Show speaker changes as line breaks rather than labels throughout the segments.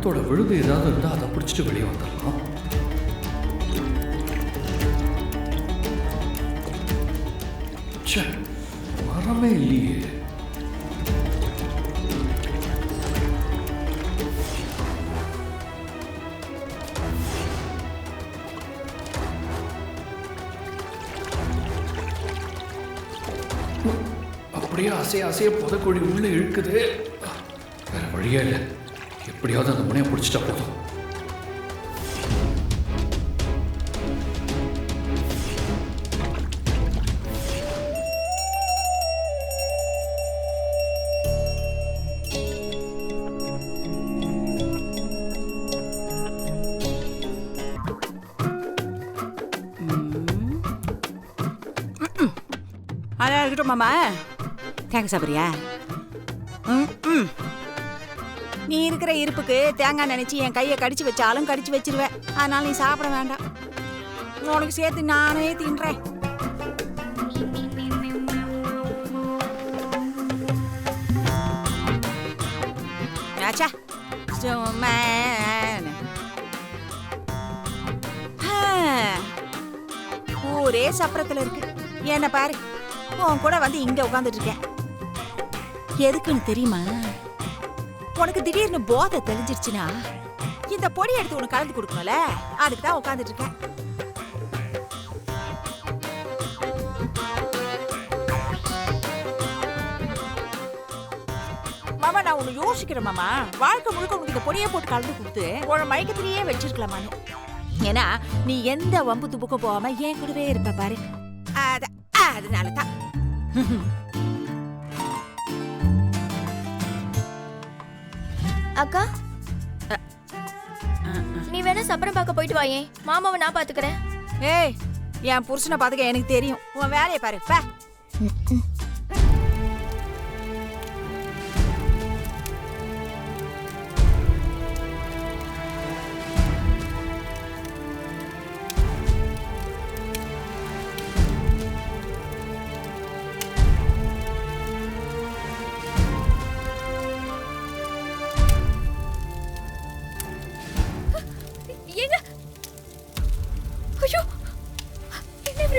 பணத்தோட விழுது ஏதாவது இருந்தால் அதை பிடிச்சிட்டு வெளியே வந்துடலாம். ச்சே, மரமே இல்லையே. அப்படியே அசைய புதைக்குழி உள்ளே இழுக்குது. வேற வழியே இல்லை. எப்படியாவது அந்த முனையை பிடிச்சிட்டா போதும்.
அதான் இருக்கட்டும் மாமா. தேங்காய் சாப்பிட்றியா? நீ இருக்கிற இருப்புக்கு தேங்காய் நினைச்சி என் கையை கடிச்சு வச்சாலும் கடிச்சு வச்சிருவேன். அதனால நீ சாப்பிட வேண்டாம். உனக்கு சேர்த்து நானே தின்றேன். ஆச்சா சும்மா ஊரே சப்பரத்துல இருக்கு. என்ன பாரு, உன் கூட வந்து இங்க உட்காந்துட்டு இருக்கேன். எதுக்குன்னு தெரியுமா? உனக்கு திடீர்னு போதை தெளிஞ்சிருச்சுன்னா இந்த பொடி எடுத்து உனக்கு கலந்து கொடுக்கணும்ல, அதுக்கு தான் உட்காந்துட்டு இருக்கேன். மாமா, நான் உன்னை யோசிக்கிறேன் மாமா. வாழ்க்கை முழுக்க உனக்கு இந்த பொடியை போட்டு கலந்து கொடுத்து உன மயக்கத்திலேயே வச்சிருக்கலாமான்னு. ஏன்னா நீ எந்த வம்பு துப்புக்கும் போகாம என் கூடவே இருப்ப பாரு. அதனாலதான்.
அக்கா, நீ வேணா சப்பரம் பார்க்க போயிட்டு வாயே. மாமாவை நான் பாத்துக்கிறேன்.
ஏய், என் புருஷனை பாத்துக்க எனக்கு தெரியும். உன் வேலையை பாரு.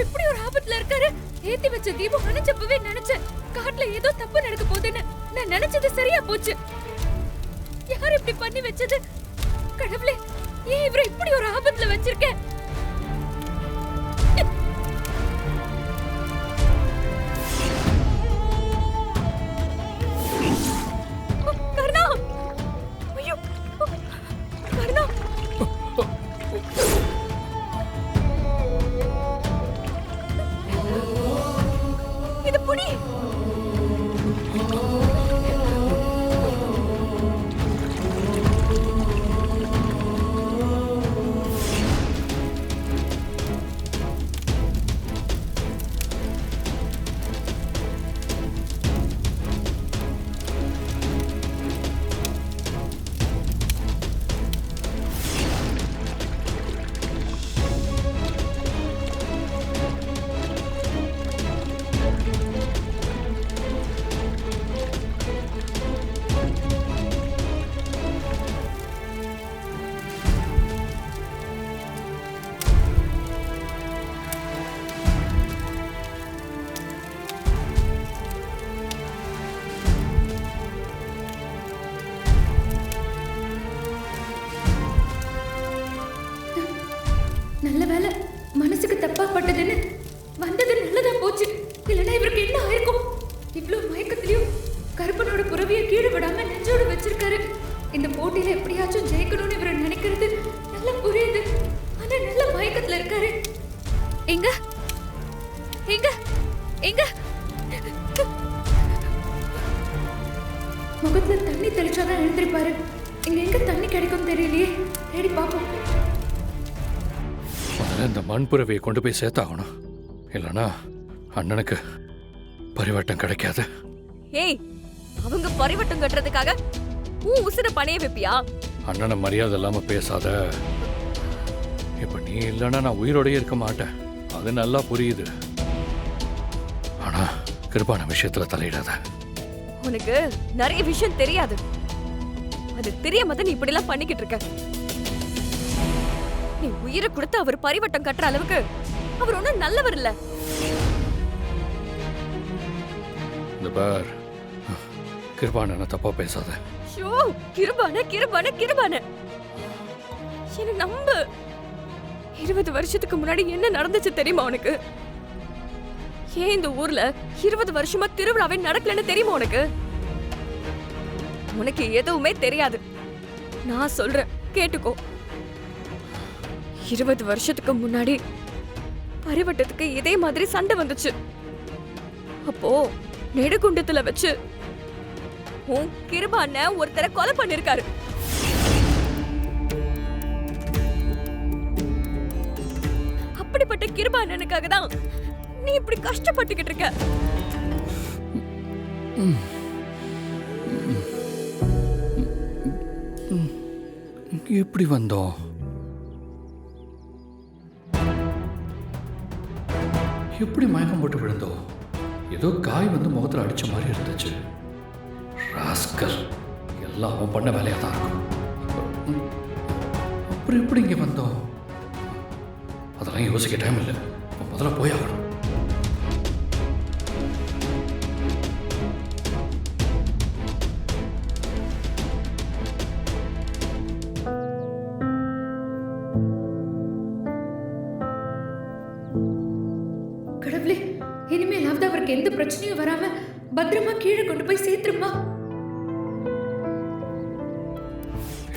இப்படி ஒரு ஆபத்துல இருக்காரு. ஏத்தி வச்ச தீபம் அணைச்சப்பவே நினைச்சேன் காட்டுல ஏதோ தப்பு நடக்க போகுதுன்னு. நான் நினைச்சது சரியா போச்சு. யார் இப்படி பண்ணி வச்சது? கடவுளே, ஏன் இவரை இப்படி ஒரு ஆபத்துல வச்சிருக்கேன்? கருணா, ஐயோ கருணா, இது புடி. நல்ல வேலை மனசுக்கு தப்பா பட்டதுன்னு வந்தது நல்லதா போச்சு. இல்லைன்னா இவருக்கு என்ன ஆயிருக்கும்? இவ்வளவு மயக்கத்திலையும் கருப்பனோட புறவிய கீழே விடாம நெஞ்சோட வச்சிருக்காரு. இந்த போட்டியில எப்படியாச்சும் ஜெயிக்கணும்னு இவரை நினைக்கிறது நல்லா புரியுது. ஆனா நல்ல மயக்கத்துல இருக்காரு. எங்க எங்க எங்க முகத்துல தண்ணி தெளிச்சாதான் எழுந்திருப்பாரு. இங்க எங்க தண்ணி கிடைக்கும் தெரியலையே. தேடி பாப்போம்.
இந்த மண்புறவையை கொண்டு போய் சேர்த்தாகணும். இல்லைன்னா அண்ணனுக்கு பரிவட்டம் கிடைக்காது.
ஏய், அவங்க பரிவட்டம் கட்டுறதுக்காக உசுர பணைய வைப்பியா?
அண்ணனை மரியாதை இல்லாம பேசாத. இப்ப நீ இல்லைன்னா நான் உயிரோடயே இருக்க மாட்டேன். அது நல்லா புரியுது. ஆனா கிருபான விஷயத்துல தலையிடாத.
உனக்கு நிறைய விஷயம் தெரியாது. அது தெரியாம தான் நீ இப்படி எல்லாம் பண்ணிக்கிட்டு இருக்க. நீ உயிரை கொடுத்து அவர் பரிவட்டம் கட்டுற அளவுக்கு அவர் ஒன்னும் நல்லவர் இல்ல.
இந்த பார், கிருபான தப்பா பேசாத.
ஷோ, கிருபான கிருபான கிருபான என்ன நம்பு. 20 வருஷத்துக்கு முன்னாடி என்ன நடந்துச்சு தெரியுமா உனக்கு? ஏன் இந்த ஊர்ல 20 வருஷமா திருவிழாவே நடக்கலன்னு தெரியுமா உனக்கு? உனக்கு எதுவுமே தெரியாது. நான் சொல்றேன் கேட்டுக்கோ. 20 வருஷத்துக்கு முன்னாடி பரிவட்டத்துக்கு இதே மாதிரி சண்டை வந்துச்சு. அப்போ நெடுகுண்டத்துல வச்சு உன் கிருபான ஒருத்தரை கொலை பண்ணிருக்காரு. அப்படிப்பட்ட கிருபானனுக்காக தான் நீ இப்படி கஷ்டப்பட்டுக்கிட்டு இருக்க.
எப்படி வந்தோம்? எப்படி மயக்கம் போட்டு விழுந்தோம்? ஏதோ காய் வந்து முகத்தில் அடிச்ச மாதிரி இருந்துச்சு. ராஸ்கல், எல்லாம் அவன் பண்ண வேலையா தான் இருக்கும். அப்புறம் எப்படி இங்கே வந்தோம்? அதெல்லாம் யோசிக்க டைம் இல்லை. முதல்ல போய் ஆகணும்.
கடவுளே, இனிமேலாவது அவருக்கு எந்த பிரச்சனையும் வராம பத்திரமா கீழே கொண்டு போய் சேர்த்துருமா.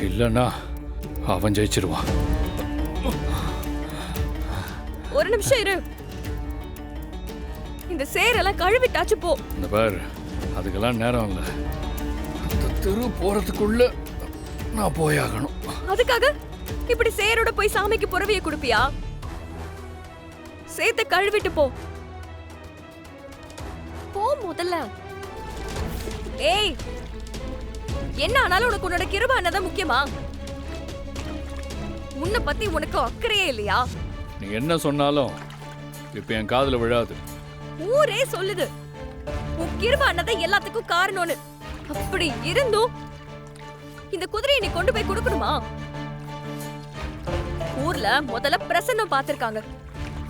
இல்லைன்னா அவன் ஜெயிச்சிருவான்.
ஒரு நிமிஷம் இரு. இந்த சேரெல்லாம் கழுவிட்டாச்சு போ.
இந்த பார், அதுக்கெல்லாம் நேரம் இல்லை. அந்த தெரு போறதுக்குள்ள நான் போயாகணும்.
அதுக்காக இப்படி சேரோட போய் சாமிக்கு புறவிய கொடுப்பியா? சேத்த கழுவிட்டு போ. போ முதல்ல. ஏய், என்ன ஆனாலும் உனக்கு உன்னோட கிருபானதான் முக்கியமா? உன்னை பத்தி உனக்கு அக்கறையே இல்லையா?
நீ என்ன சொன்னாலும் இப்ப என் காதுல விழாது.
ஊரே சொல்லுது உன் கிருபானதான் எல்லாத்துக்கும் காரணம்னு. அப்படி இருந்தும் இந்த குதிரையை நீ கொண்டு போய் கொடுக்கணுமா? ஊர்ல முதல்ல பிரசன்னம் பார்த்திருக்காங்க.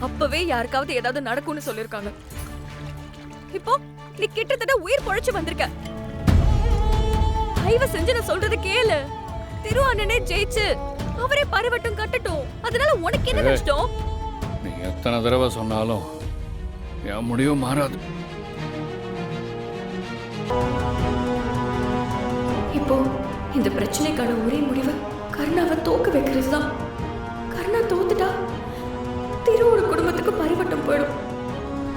அப்பவே யாருக்காவது ஏதாவது நடக்கும்னு சொல்லிருக்காங்க. இப்போ நீ கிட்டத்தட்ட உயிர் பொழைச்சு வந்திருக்க. தயவு செஞ்சு நான் சொல்றது கேளு. திரு அண்ணனே ஜெயிச்சு அவரே பரிவட்டம் கட்டட்டும். அதனால உனக்கு என்ன நஷ்டம்?
நீ எத்தனை தடவை சொன்னாலும் என் முடிவு மாறாது.
இப்போ இந்த பிரச்சனைக்கான ஒரே முடிவு கருணாவை தோக்க வைக்கிறது தான். கருணா தோத்துட்டா திருவோட குடும்பத்துக்கு பரிவட்டம் போயிடும்.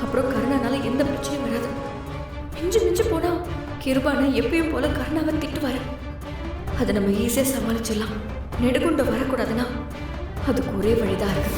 அப்புறம் கருணானால எந்த பிரச்சனையும் வராது. மிஞ்சு போனா கிருபான எப்பயும் போல கருணாவை திட்டுவாரு. அதை நம்ம ஈஸியா சமாளிச்சிடலாம். நெடுகுண்டம் வரக்கூடாதுன்னா அதுக்கு ஒரே வழிதான் இருக்கு.